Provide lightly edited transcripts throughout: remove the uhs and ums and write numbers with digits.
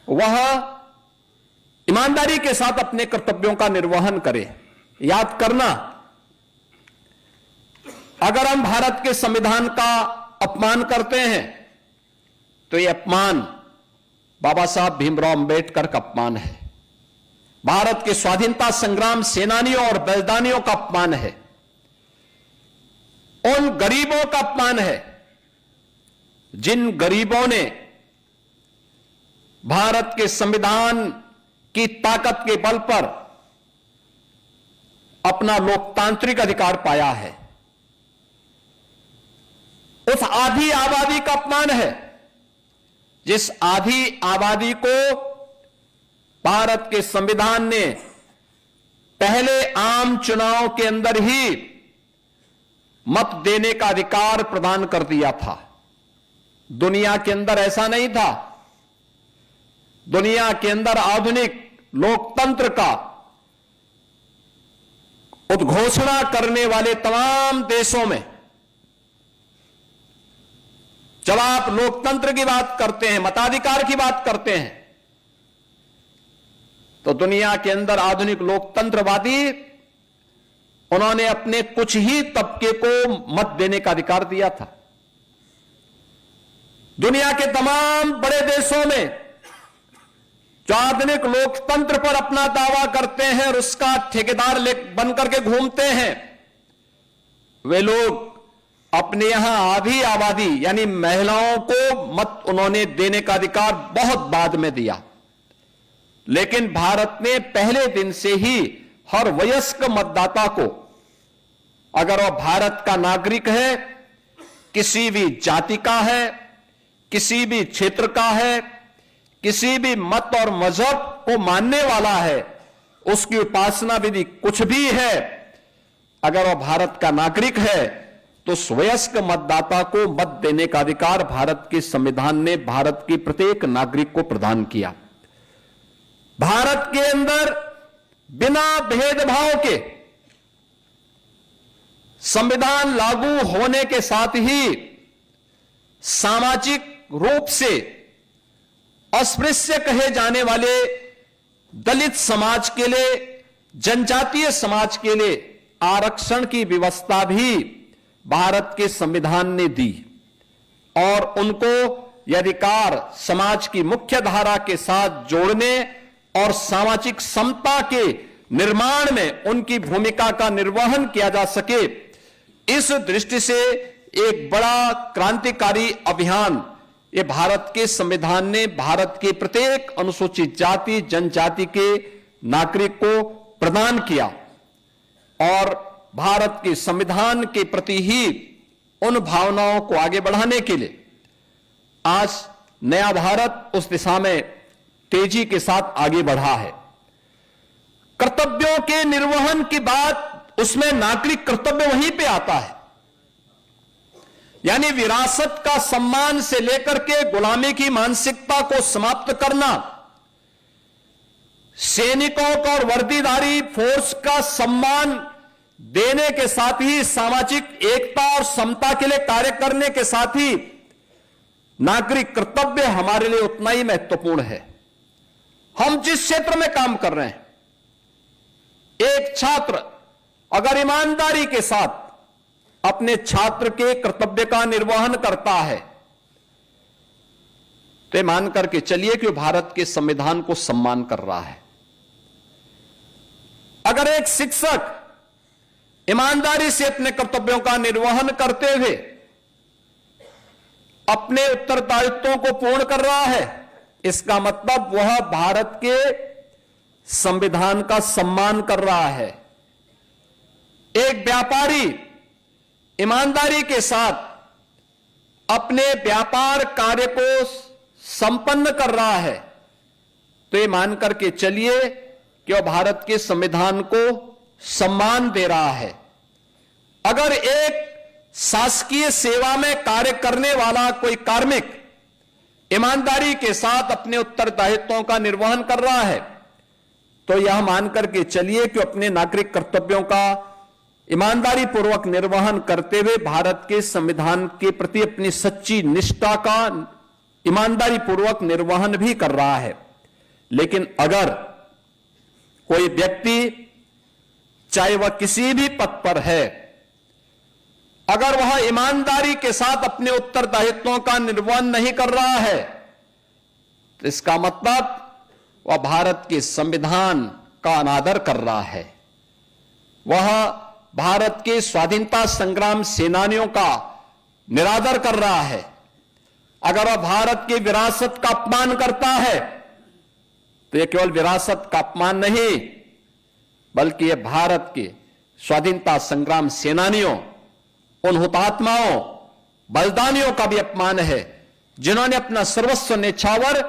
वह ईमानदारी के साथ अपने कर्तव्यों का निर्वहन करे। याद करना, अगर हम भारत के संविधान का अपमान करते हैं तो यह अपमान बाबा साहब भीमराव अंबेडकर का अपमान है, भारत के स्वाधीनता संग्राम सेनानियों और बलिदानियों का अपमान है, उन गरीबों का अपमान है जिन गरीबों ने भारत के संविधान की ताकत के बल पर अपना लोकतांत्रिक अधिकार पाया है। उस आधी आबादी का अपमान है जिस आधी आबादी को भारत के संविधान ने पहले आम चुनाव के अंदर ही मत देने का अधिकार प्रदान कर दिया था। दुनिया के अंदर ऐसा नहीं था। दुनिया के अंदर आधुनिक लोकतंत्र का उद्घोषणा करने वाले तमाम देशों में जब आप लोकतंत्र की बात करते हैं, मताधिकार की बात करते हैं, तो दुनिया के अंदर आधुनिक लोकतंत्रवादी उन्होंने अपने कुछ ही तबके को मत देने का अधिकार दिया था। दुनिया के तमाम बड़े देशों में जो आधुनिक लोकतंत्र पर अपना दावा करते हैं और उसका ठेकेदार बनकर के घूमते हैं, वे लोग अपने यहां आधी आबादी यानी महिलाओं को मत उन्होंने देने का अधिकार बहुत बाद में दिया। लेकिन भारत ने पहले दिन से ही हर वयस्क मतदाता को, अगर वह भारत का नागरिक है, किसी भी जाति का है, किसी भी क्षेत्र का है, किसी भी मत और मजहब को मानने वाला है, उसकी उपासना विधि कुछ भी है, अगर वह भारत का नागरिक है तो वयस्क मतदाता को मत देने का अधिकार भारत के संविधान ने भारत के प्रत्येक नागरिक को प्रदान किया। भारत के अंदर बिना भेदभाव के संविधान लागू होने के साथ ही सामाजिक रूप से अस्पृश्य कहे जाने वाले दलित समाज के लिए, जनजातीय समाज के लिए आरक्षण की व्यवस्था भी भारत के संविधान ने दी और उनको यह अधिकार समाज की मुख्य धारा के साथ जोड़ने और सामाजिक समता के निर्माण में उनकी भूमिका का निर्वहन किया जा सके, इस दृष्टि से एक बड़ा क्रांतिकारी अभियान ये भारत के संविधान ने भारत के प्रत्येक अनुसूचित जाति जनजाति के नागरिक को प्रदान किया और भारत के संविधान के प्रति ही उन भावनाओं को आगे बढ़ाने के लिए आज नया भारत उस दिशा में तेजी के साथ आगे बढ़ा है। कर्तव्यों के निर्वहन की बात, उसमें नागरिक कर्तव्य वहीं पे आता है, यानी विरासत का सम्मान से लेकर के गुलामी की मानसिकता को समाप्त करना, सैनिकों का और वर्दीधारी फोर्स का सम्मान देने के साथ ही सामाजिक एकता और समता के लिए कार्य करने के साथ ही नागरिक कर्तव्य हमारे लिए उतना ही महत्वपूर्ण है। हम जिस क्षेत्र में काम कर रहे हैं, एक छात्र अगर ईमानदारी के साथ अपने छात्र के कर्तव्य का निर्वहन करता है तो मान करके चलिए कि भारत के संविधान को सम्मान कर रहा है। अगर एक शिक्षक ईमानदारी से अपने कर्तव्यों का निर्वहन करते हुए अपने उत्तरदायित्वों को पूर्ण कर रहा है, इसका मतलब वह भारत के संविधान का सम्मान कर रहा है। एक व्यापारी ईमानदारी के साथ अपने व्यापार कार्य को संपन्न कर रहा है तो ये मान करके चलिए कि वह भारत के संविधान को सम्मान दे रहा है। अगर एक शासकीय सेवा में कार्य करने वाला कोई कार्मिक ईमानदारी के साथ अपने उत्तरदायित्वों का निर्वहन कर रहा है तो यह मान करके चलिए कि अपने नागरिक कर्तव्यों का ईमानदारी पूर्वक निर्वहन करते हुए भारत के संविधान के प्रति अपनी सच्ची निष्ठा का ईमानदारी पूर्वक निर्वहन भी कर रहा है। लेकिन अगर कोई व्यक्ति, चाहे वह किसी भी पद पर है, अगर वह ईमानदारी के साथ अपने उत्तरदायित्वों का निर्वहन नहीं कर रहा है, तो इसका मतलब वह भारत के संविधान का अनादर कर रहा है, वह भारत के स्वाधीनता संग्राम सेनानियों का निरादर कर रहा है। अगर वह भारत की विरासत का अपमान करता है, तो यह केवल विरासत का अपमान नहीं, बल्कि यह भारत के स्वाधीनता संग्राम सेनानियों, उन हुतात्माओं, बलिदानियों का भी अपमान है, जिन्होंने अपना सर्वस्व न्यौछावर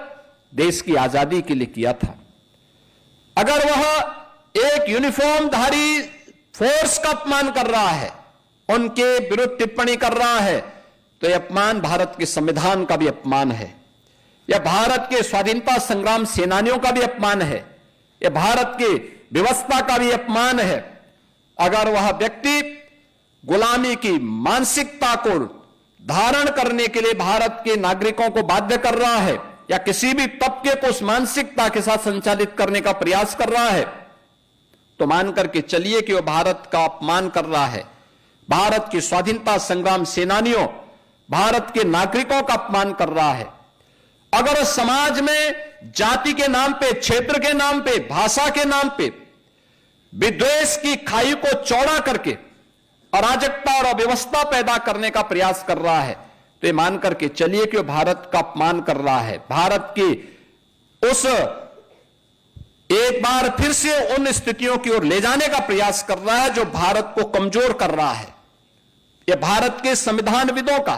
देश की आजादी के लिए किया था। अगर वह एक यूनिफॉर्मधारी फोर्स का अपमान कर रहा है, उनके विरुद्ध टिप्पणी कर रहा है, तो यह अपमान भारत के संविधान का भी अपमान है, यह भारत के स्वाधीनता संग्राम सेनानियों का भी अपमान है, यह भारत की व्यवस्था का भी अपमान है। अगर वह व्यक्ति गुलामी की मानसिकता को धारण करने के लिए भारत के नागरिकों को बाध्य कर रहा है, या किसी भी तबके को उस मानसिकता के साथ संचालित करने का प्रयास कर रहा है, तो मान करके चलिए कि वह भारत का अपमान कर रहा है, भारत की स्वाधीनता संग्राम सेनानियों, भारत के नागरिकों का अपमान कर रहा है। अगर समाज में जाति के नाम पे, क्षेत्र के नाम पे, भाषा के नाम पे विद्वेष की खाई को चौड़ा करके अराजकता और अव्यवस्था पैदा करने का प्रयास कर रहा है, तो ये मान करके चलिए कि वो भारत का अपमान कर रहा है, भारत की उस एक बार फिर से उन स्थितियों की ओर ले जाने का प्रयास कर रहा है जो भारत को कमजोर कर रहा है। यह भारत के संविधानविदों का,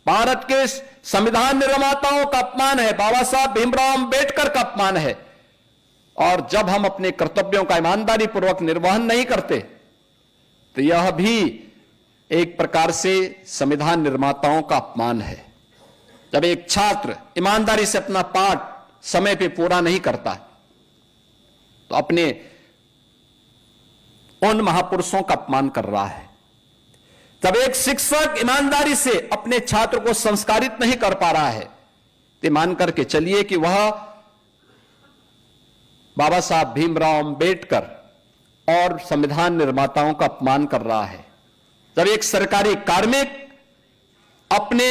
भारत के संविधान निर्माताओं का अपमान है, बाबा साहब भीमराव अंबेडकर का अपमान है। और जब हम अपने कर्तव्यों का ईमानदारी पूर्वक निर्वहन नहीं करते, तो यह भी एक प्रकार से संविधान निर्माताओं का अपमान है। जब एक छात्र ईमानदारी से अपना पाठ समय पे पूरा नहीं करता, तो अपने उन महापुरुषों का अपमान कर रहा है। जब एक शिक्षक ईमानदारी से अपने छात्र को संस्कारित नहीं कर पा रहा है, तो मान करके चलिए कि वह बाबा साहब भीमराव अंबेडकर और संविधान निर्माताओं का अपमान कर रहा है। जब एक सरकारी कार्मिक अपने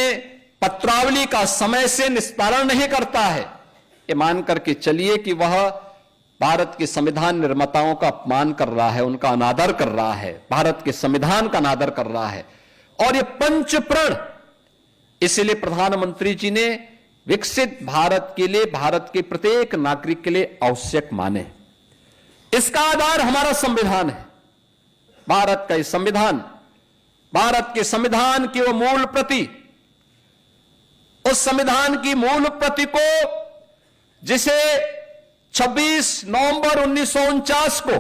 पत्रावली का समय से निस्तारण नहीं करता है, ये मान करके चलिए कि वह भारत के संविधान निर्माताओं का अपमान कर रहा है, उनका अनादर कर रहा है, भारत के संविधान का अनादर कर रहा है। और ये पंचप्रण इसलिए प्रधानमंत्री जी ने विकसित भारत के लिए, भारत के प्रत्येक नागरिक के लिए आवश्यक माने। इसका आधार हमारा संविधान है, भारत का संविधान, भारत के संविधान की वो मूल प्रति, उस संविधान की मूल प्रति को जिसे 26 नवंबर 1949 को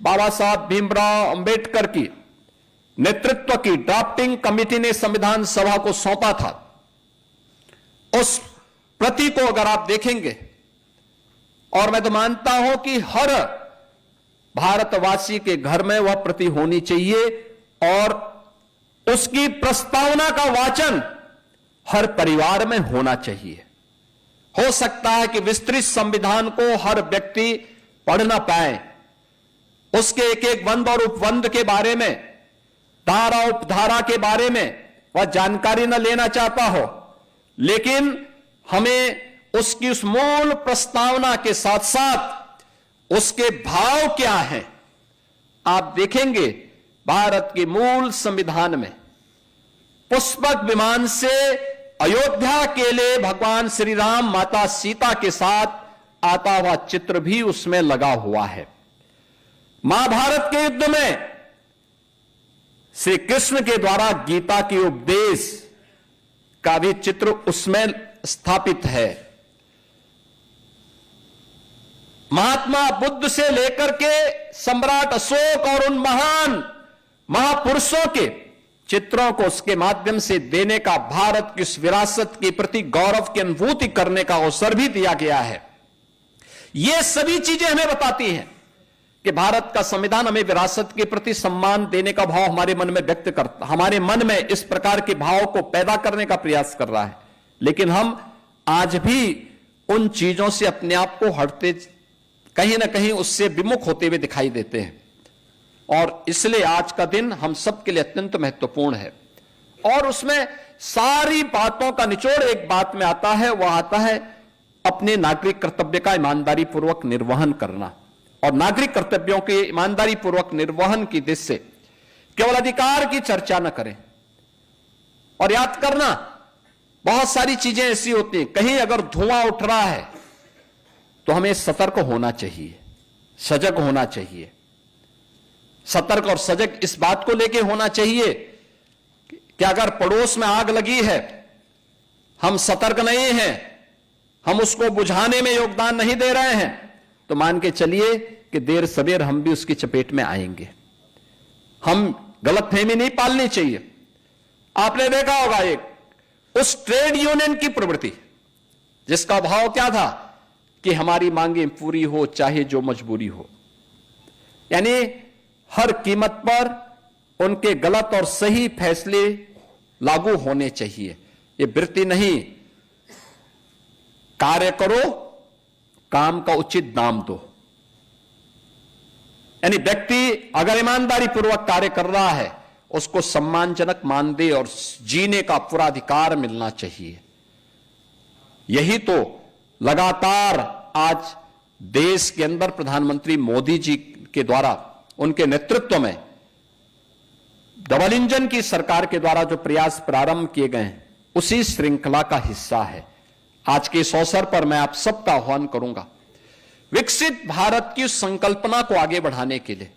बाबा साहब भीमराव अंबेडकर की नेतृत्व की ड्राफ्टिंग कमेटी ने संविधान सभा को सौंपा था, उस प्रति को अगर आप देखेंगे, और मैं तो मानता हूं कि हर भारतवासी के घर में वह प्रति होनी चाहिए, और उसकी प्रस्तावना का वाचन हर परिवार में होना चाहिए। हो सकता है कि विस्तृत संविधान को हर व्यक्ति पढ़ ना पाए, उसके एक एक बंद और उपबंध के बारे में, धारा उपधारा के बारे में वह जानकारी न लेना चाहता हो, लेकिन हमें उसकी उस मूल प्रस्तावना के साथ साथ उसके भाव क्या हैं, आप देखेंगे भारत के मूल संविधान में पुष्पक विमान से अयोध्या के लिए भगवान श्री राम माता सीता के साथ आता हुआ चित्र भी उसमें लगा हुआ है। महाभारत के युद्ध में श्री कृष्ण के द्वारा गीता के उपदेश का भी चित्र उसमें स्थापित है। महात्मा बुद्ध से लेकर के सम्राट अशोक और उन महान महापुरुषों के चित्रों को उसके माध्यम से देने का, भारत की इस विरासत के प्रति गौरव की अनुभूति करने का अवसर भी दिया गया है। ये सभी चीजें हमें बताती हैं कि भारत का संविधान हमें विरासत के प्रति सम्मान देने का भाव हमारे मन में व्यक्त करता, हमारे मन में इस प्रकार के भाव को पैदा करने का प्रयास कर रहा है। लेकिन हम आज भी उन चीजों से अपने आप को हटते, कहीं ना कहीं उससे विमुख होते हुए दिखाई देते हैं। और इसलिए आज का दिन हम सबके लिए अत्यंत महत्वपूर्ण है। और उसमें सारी बातों का निचोड़ एक बात में आता है, वह आता है अपने नागरिक कर्तव्य का ईमानदारी पूर्वक निर्वहन करना। और नागरिक कर्तव्यों के ईमानदारी पूर्वक निर्वहन की दिशा से केवल अधिकार की चर्चा न करें। और याद करना, बहुत सारी चीजें ऐसी होती हैं, कहीं अगर धुआं उठ रहा है तो हमें सतर्क होना चाहिए, सजग होना चाहिए। सतर्क और सजग इस बात को लेकर होना चाहिए कि अगर पड़ोस में आग लगी है, हम सतर्क नहीं हैं, हम उसको बुझाने में योगदान नहीं दे रहे हैं, तो मान के चलिए कि देर सवेर हम भी उसकी चपेट में आएंगे। हम गलतफहमी नहीं पालनी चाहिए। आपने देखा होगा एक उस ट्रेड यूनियन की प्रवृत्ति, जिसका भाव क्या था कि हमारी मांगें पूरी हो चाहे जो मजबूरी हो, यानी हर कीमत पर उनके गलत और सही फैसले लागू होने चाहिए। ये वृत्ति नहीं, कार्य करो, काम का उचित दाम दो। यानी व्यक्ति अगर ईमानदारी पूर्वक कार्य कर रहा है, उसको सम्मानजनक मानदेय और जीने का पूरा अधिकार मिलना चाहिए। यही तो लगातार आज देश के अंदर प्रधानमंत्री मोदी जी के द्वारा, उनके नेतृत्व में डबल इंजन की सरकार के द्वारा जो प्रयास प्रारंभ किए गए हैं, उसी श्रृंखला का हिस्सा है। आज के इस अवसर पर मैं आप सबका आह्वान करूंगा, विकसित भारत की संकल्पना को आगे बढ़ाने के लिए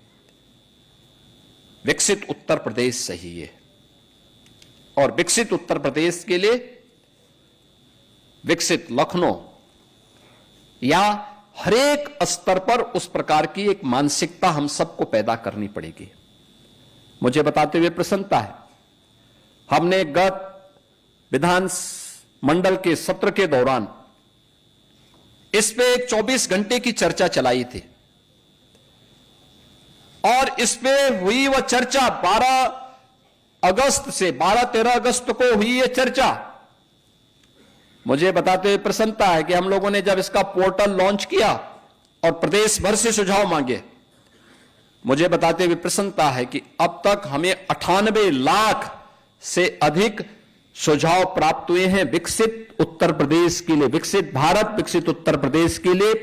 विकसित उत्तर प्रदेश चाहिए। और विकसित उत्तर प्रदेश के लिए विकसित लखनऊ या हरेक स्तर पर उस प्रकार की एक मानसिकता हम सबको पैदा करनी पड़ेगी। मुझे बताते हुए प्रसन्नता है, हमने गत विधान मंडल के सत्र के दौरान इस पे एक 24 घंटे की चर्चा चलाई थी। और इस पे हुई वह चर्चा 12 अगस्त से 12-13 अगस्त को हुई यह चर्चा। मुझे बताते हुए प्रसन्नता है कि हम लोगों ने जब इसका पोर्टल लॉन्च किया और प्रदेश भर से सुझाव मांगे, मुझे बताते हुए प्रसन्नता है कि अब तक हमें 98 लाख से अधिक सुझाव प्राप्त हुए हैं विकसित उत्तर प्रदेश के लिए। विकसित भारत, विकसित उत्तर प्रदेश के लिए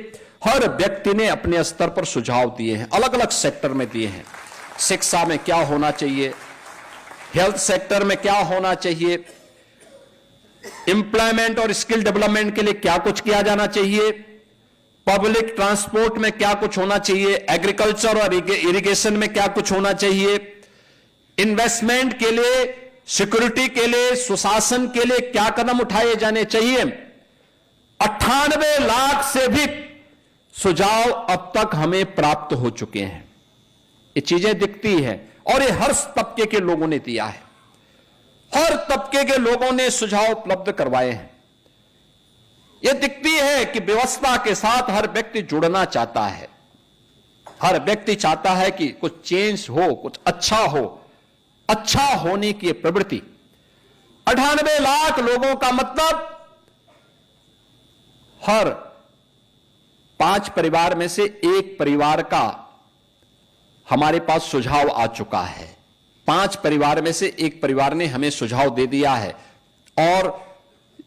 हर व्यक्ति ने अपने स्तर पर सुझाव दिए हैं, अलग अलग सेक्टर में दिए हैं। शिक्षा में क्या होना चाहिए, हेल्थ सेक्टर में क्या होना चाहिए, एम्प्लॉयमेंट और स्किल डेवलपमेंट के लिए क्या कुछ किया जाना चाहिए, पब्लिक ट्रांसपोर्ट में क्या कुछ होना चाहिए, एग्रीकल्चर और इरिगेशन में क्या कुछ होना चाहिए, इन्वेस्टमेंट के लिए, सिक्योरिटी के लिए, सुशासन के लिए क्या कदम उठाए जाने चाहिए। 98 लाख से भी सुझाव अब तक हमें प्राप्त हो चुके हैं। ये चीजें दिखती हैं और ये हर तबके के लोगों ने दिया है, हर तबके के लोगों ने सुझाव उपलब्ध करवाए हैं। यह दिखती है कि व्यवस्था के साथ हर व्यक्ति जुड़ना चाहता है, हर व्यक्ति चाहता है कि कुछ चेंज हो, कुछ अच्छा हो, अच्छा होने की प्रवृत्ति। 98 लाख लोगों का मतलब हर 5 परिवार में से एक परिवार का हमारे पास सुझाव आ चुका है। 5 परिवार में से एक परिवार ने हमें सुझाव दे दिया है और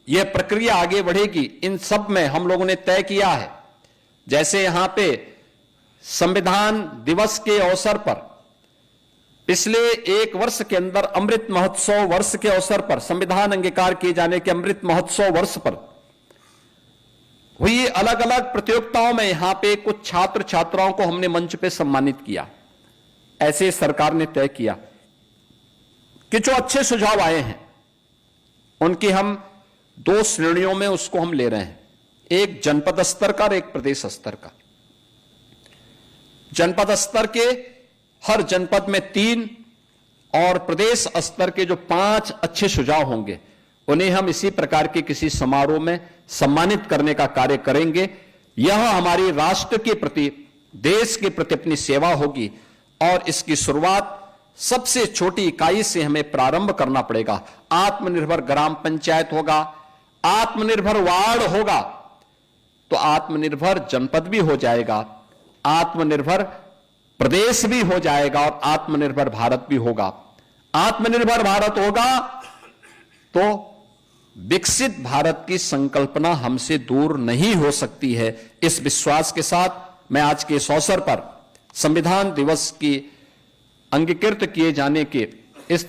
यह प्रक्रिया आगे बढ़ेगी। इन सब में हम लोगों ने तय किया है, जैसे यहां पे संविधान दिवस के अवसर पर पिछले 1 वर्ष के अंदर अमृत महोत्सव वर्ष के अवसर पर, संविधान अंगीकार किए जाने के अमृत महोत्सव वर्ष पर हुई अलग अलग प्रतियोगिताओं में यहां पे कुछ छात्र छात्राओं को हमने मंच पे सम्मानित किया। ऐसे सरकार ने तय किया कि जो अच्छे सुझाव आए हैं उनकी हम 2 श्रेणियों में उसको हम ले रहे हैं, एक जनपद स्तर का और एक प्रदेश स्तर का। जनपद स्तर के हर जनपद में 3 और प्रदेश स्तर के जो 5 अच्छे सुझाव होंगे उन्हें हम इसी प्रकार के किसी समारोह में सम्मानित करने का कार्य करेंगे। यह हमारी राष्ट्र के प्रति, देश के प्रति अपनी सेवा होगी और इसकी शुरुआत सबसे छोटी इकाई से हमें प्रारंभ करना पड़ेगा। आत्मनिर्भर ग्राम पंचायत होगा, आत्मनिर्भर वार्ड होगा, तो आत्मनिर्भर जनपद भी हो जाएगा, आत्मनिर्भर प्रदेश भी हो जाएगा और आत्मनिर्भर भारत भी होगा। आत्मनिर्भर भारत होगा तो विकसित भारत की संकल्पना हमसे दूर नहीं हो सकती है। इस विश्वास के साथ मैं आज के इस अवसर पर संविधान दिवस की अंगीकृत किए जाने के इस